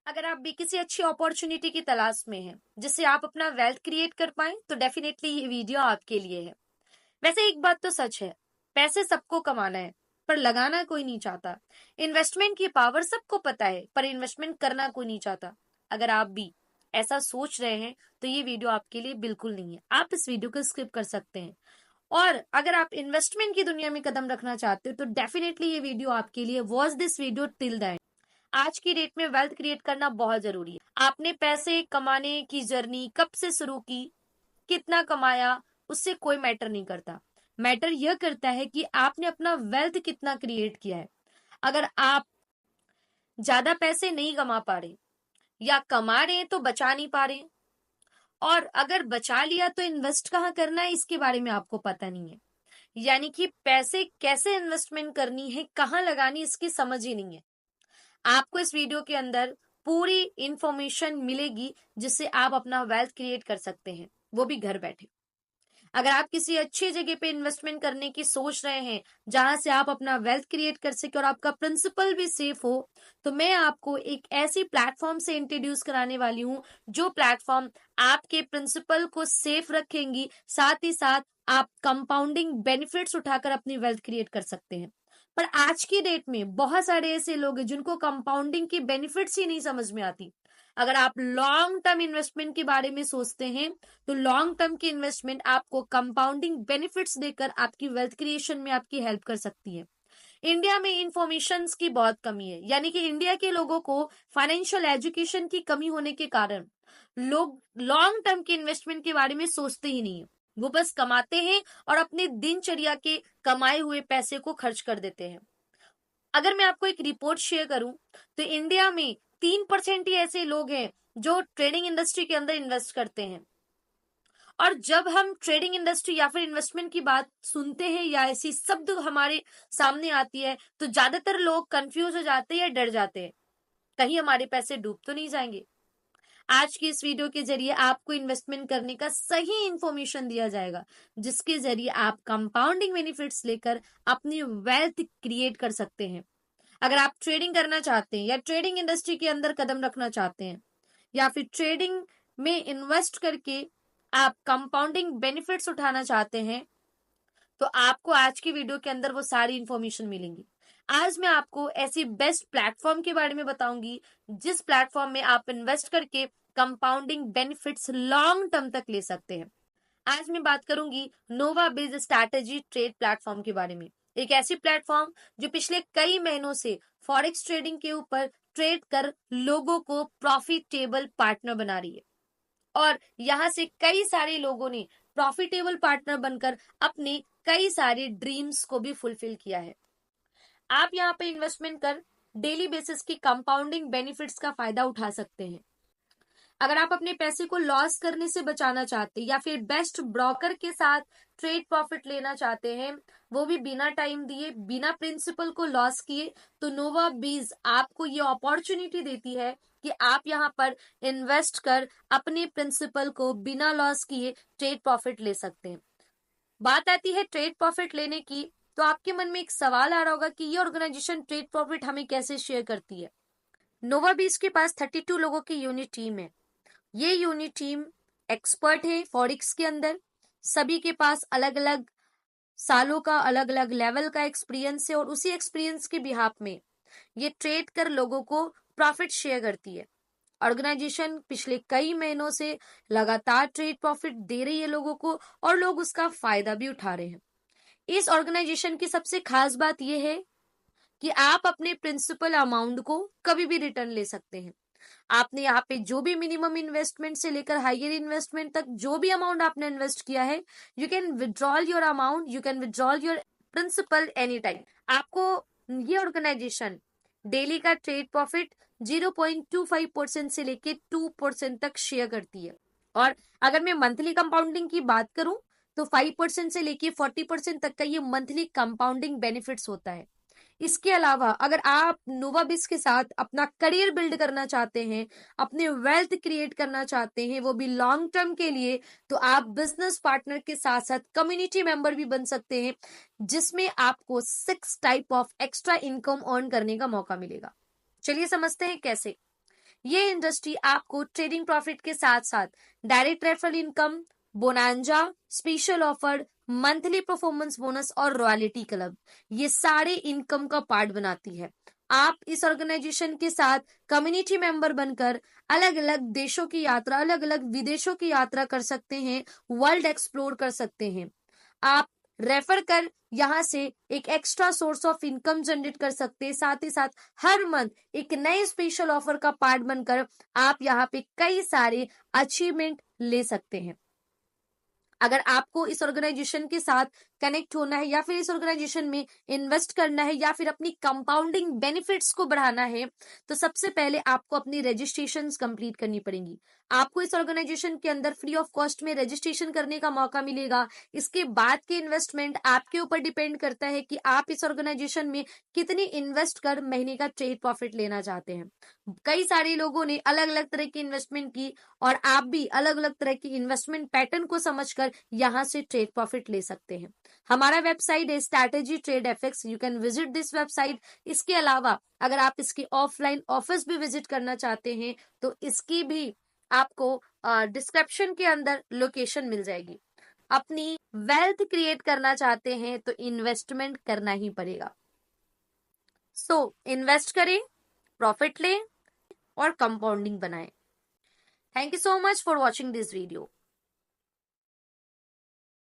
अगर आप भी किसी अच्छी अपॉर्चुनिटी की तलाश में हैं जिससे आप अपना वेल्थ क्रिएट कर पाएं तो डेफिनेटली ये वीडियो आपके लिए है। वैसे एक बात तो सच है, पैसे सबको कमाना है पर लगाना कोई नहीं चाहता। इन्वेस्टमेंट की पावर सबको पता है पर इन्वेस्टमेंट करना कोई नहीं चाहता। अगर आप भी ऐसा सोच रहे हैं तो ये वीडियो आपके लिए बिल्कुल नहीं है। आप इस वीडियो को स्किप कर सकते हैं। और अगर आप इन्वेस्टमेंट की दुनिया में कदम रखना चाहते हो तो डेफिनेटली ये वीडियो आपके लिए। Watch this video till the end. आज की डेट में वेल्थ क्रिएट करना बहुत जरूरी है। आपने पैसे कमाने की जर्नी कब से शुरू की, कितना कमाया, उससे कोई मैटर नहीं करता। मैटर यह करता है कि आपने अपना वेल्थ कितना क्रिएट किया है। अगर आप ज्यादा पैसे नहीं कमा पा रहे या कमा रहे हैं तो बचा नहीं पा रहे, और अगर बचा लिया तो इन्वेस्ट कहाँ करना है इसके बारे में आपको पता नहीं है, यानी कि पैसे कैसे इन्वेस्टमेंट करनी है, कहाँ लगानी, इसकी समझ ही नहीं है। आपको इस वीडियो के अंदर पूरी इंफॉर्मेशन मिलेगी जिससे आप अपना वेल्थ क्रिएट कर सकते हैं, वो भी घर बैठे। अगर आप किसी अच्छी जगह पे इन्वेस्टमेंट करने की सोच रहे हैं जहां से आप अपना वेल्थ क्रिएट कर सके और आपका प्रिंसिपल भी सेफ हो, तो मैं आपको एक ऐसी प्लेटफॉर्म से इंट्रोड्यूस कराने वाली हूं जो प्लेटफॉर्म आपके प्रिंसिपल को सेफ रखेंगी, साथ ही साथ आप कंपाउंडिंग बेनिफिट्स उठाकर अपनी वेल्थ क्रिएट कर सकते हैं। पर आज की डेट में बहुत सारे ऐसे लोग हैं जिनको कंपाउंडिंग की बेनिफिट्स ही नहीं समझ में आती। अगर आप लॉन्ग टर्म इन्वेस्टमेंट के बारे में सोचते हैं तो लॉन्ग टर्म की इन्वेस्टमेंट आपको कंपाउंडिंग बेनिफिट्स देकर आपकी वेल्थ क्रिएशन में आपकी हेल्प कर सकती है। इंडिया में इंफॉर्मेशन की बहुत कमी है, यानी कि इंडिया के लोगों को फाइनेंशियल एजुकेशन की कमी होने के कारण लोग लॉन्ग टर्म की इन्वेस्टमेंट के बारे में सोचते ही नहीं है। वो बस कमाते हैं और अपने दिनचर्या के कमाए हुए पैसे को खर्च कर देते हैं। अगर मैं आपको एक रिपोर्ट शेयर करूं तो इंडिया में 3% ही ऐसे लोग हैं जो ट्रेडिंग इंडस्ट्री के अंदर इन्वेस्ट करते हैं। और जब हम ट्रेडिंग इंडस्ट्री या फिर इन्वेस्टमेंट की बात सुनते हैं या ऐसी शब्द हमारे सामने आती है तो ज्यादातर लोग कंफ्यूज हो जाते हैं या डर जाते हैं, कहीं हमारे पैसे डूब तो नहीं जाएंगे। आज की इस वीडियो के जरिए आपको इन्वेस्टमेंट करने का सही इंफॉर्मेशन दिया जाएगा जिसके जरिए आप कंपाउंडिंग बेनिफिट्स लेकर अपनी वेल्थ क्रिएट कर सकते हैं। अगर आप ट्रेडिंग करना चाहते हैं या ट्रेडिंग इंडस्ट्री के अंदर कदम रखना चाहते हैं या फिर ट्रेडिंग में इन्वेस्ट करके आप कंपाउंडिंग बेनिफिट्स उठाना चाहते हैं तो आपको आज की वीडियो के अंदर वो सारी इंफॉर्मेशन मिलेंगी। आज मैं आपको ऐसी बेस्ट प्लेटफॉर्म के बारे में बताऊंगी जिस प्लेटफॉर्म में आप इन्वेस्ट करके कंपाउंडिंग बेनिफिट्स लॉन्ग टर्म तक ले सकते हैं। आज मैं बात करूंगी नोवा बिज स्ट्रैटेजी ट्रेड प्लेटफॉर्म के बारे में। एक ऐसी प्लेटफॉर्म जो पिछले कई महीनों से फॉरेक्स ट्रेडिंग के ऊपर ट्रेड कर लोगों को प्रॉफिटेबल पार्टनर बना रही है, और यहाँ से कई सारे लोगों ने प्रॉफिटेबल पार्टनर बनकर अपने कई सारे ड्रीम्स को भी फुलफिल किया है। आप यहाँ पे इन्वेस्टमेंट कर डेली बेसिस की कंपाउंडिंग बेनिफिट्स का फायदा उठा सकते हैं। अगर आप अपने पैसे को लॉस करने से बचाना चाहते हैं या फिर बेस्ट ब्रोकर के साथ ट्रेड प्रॉफिट लेना चाहते हैं, वो भी बिना टाइम दिए, बिना प्रिंसिपल को लॉस किए, तो नोवा बीज आपको ये अपॉर्चुनिटी देती है कि आप यहाँ पर इन्वेस्ट कर अपने प्रिंसिपल को बिना लॉस किए ट्रेड प्रॉफिट ले सकते हैं। बात आती है ट्रेड प्रॉफिट लेने की, तो आपके मन में एक सवाल आ रहा होगा कि ये ऑर्गेनाइजेशन ट्रेड प्रॉफिट हमें कैसे शेयर करती है। नोवा बीज के पास 32 लोगों की यूनिट टीम है। ये यूनिट टीम एक्सपर्ट है फॉरेक्स के अंदर। सभी के पास अलग अलग सालों का अलग अलग लेवल का एक्सपीरियंस है और उसी एक्सपीरियंस के बिहाफ में ये ट्रेड कर लोगों को प्रॉफिट शेयर करती है। ऑर्गेनाइजेशन पिछले कई महीनों से लगातार ट्रेड प्रॉफिट दे रही है लोगों को और लोग उसका फायदा भी उठा रहे हैं। इस ऑर्गेनाइजेशन की सबसे खास बात यह है कि आप अपने प्रिंसिपल अमाउंट को कभी भी रिटर्न ले सकते हैं। आपने यहाँ पे जो भी मिनिमम इन्वेस्टमेंट से लेकर हायर इन्वेस्टमेंट तक जो भी अमाउंट आपने इन्वेस्ट किया है, you can withdrawal your amount, you can withdrawal your principal any time. आपको ये ऑर्गेनाइजेशन डेली का ट्रेड प्रॉफिट 0.25% से लेके 2% तक शेयर करती है। और अगर मैं मंथली कंपाउंडिंग की बात करूं तो 5% से लेके 40% तक का ये मंथली कंपाउंडिंग बेनिफिट्स होता है। इसके अलावा अगर आप नोवाबिस के साथ अपना करियर बिल्ड करना चाहते हैं, अपने वेल्थ क्रिएट करना चाहते हैं, वो भी लॉन्ग टर्म के लिए, तो आप बिजनेस पार्टनर के साथ साथ कम्युनिटी मेंबर भी बन सकते हैं जिसमें आपको 6 type of extra income earn करने का मौका मिलेगा। चलिए समझते हैं कैसे। ये इंडस्ट्री आपको ट्रेडिंग प्रॉफिट के साथ साथ direct referral income, bonanza, special offer, monthly performance bonus और रॉयल्टी क्लब, ये सारे इनकम का पार्ट बनाती है। आप इस ऑर्गेनाइजेशन के साथ कम्युनिटी मेंबर बनकर अलग अलग देशों की यात्रा, अलग अलग विदेशों की यात्रा कर सकते हैं, वर्ल्ड एक्सप्लोर कर सकते हैं। आप रेफर कर यहाँ से एक extra source of income generate कर सकते हैं। साथ ही साथ हर मंथ एक नए स्पेशल ऑफर का पार्ट बनकर आप यहाँ पे कई सारे अचीवमेंट ले सकते हैं। अगर आपको इस ऑर्गेनाइजेशन के साथ कनेक्ट होना है या फिर इस ऑर्गेनाइजेशन में इन्वेस्ट करना है या फिर अपनी कंपाउंडिंग बेनिफिट्स को बढ़ाना है, तो सबसे पहले आपको अपनी रजिस्ट्रेशन कंप्लीट करनी पड़ेंगी। आपको इस ऑर्गेनाइजेशन के अंदर फ्री ऑफ कॉस्ट में रजिस्ट्रेशन करने का मौका मिलेगा। इसके बाद की इन्वेस्टमेंट आपके ऊपर डिपेंड करता है कि आप इस ऑर्गेनाइजेशन में कितनी इन्वेस्ट कर महीने का ट्रेड प्रॉफिट लेना चाहते हैं। कई सारे लोगों ने अलग अलग तरह की इन्वेस्टमेंट की और आप भी अलग अलग तरह की इन्वेस्टमेंट पैटर्न को समझकर यहां से ट्रेड प्रॉफिट ले सकते हैं। हमारा वेबसाइट है strategy trade FX, you can visit this website. इसके अलावा अगर आप इसकी ऑफलाइन ऑफिस भी विजिट करना चाहते हैं तो इसकी भी आपको डिस्क्रिप्शन के अंदर लोकेशन मिल जाएगी। अपनी वेल्थ क्रिएट करना चाहते हैं तो इन्वेस्टमेंट करना ही पड़ेगा। सो इन्वेस्ट करें, प्रॉफिट लें और कंपाउंडिंग बनाएं। Thank you so much for watching this video.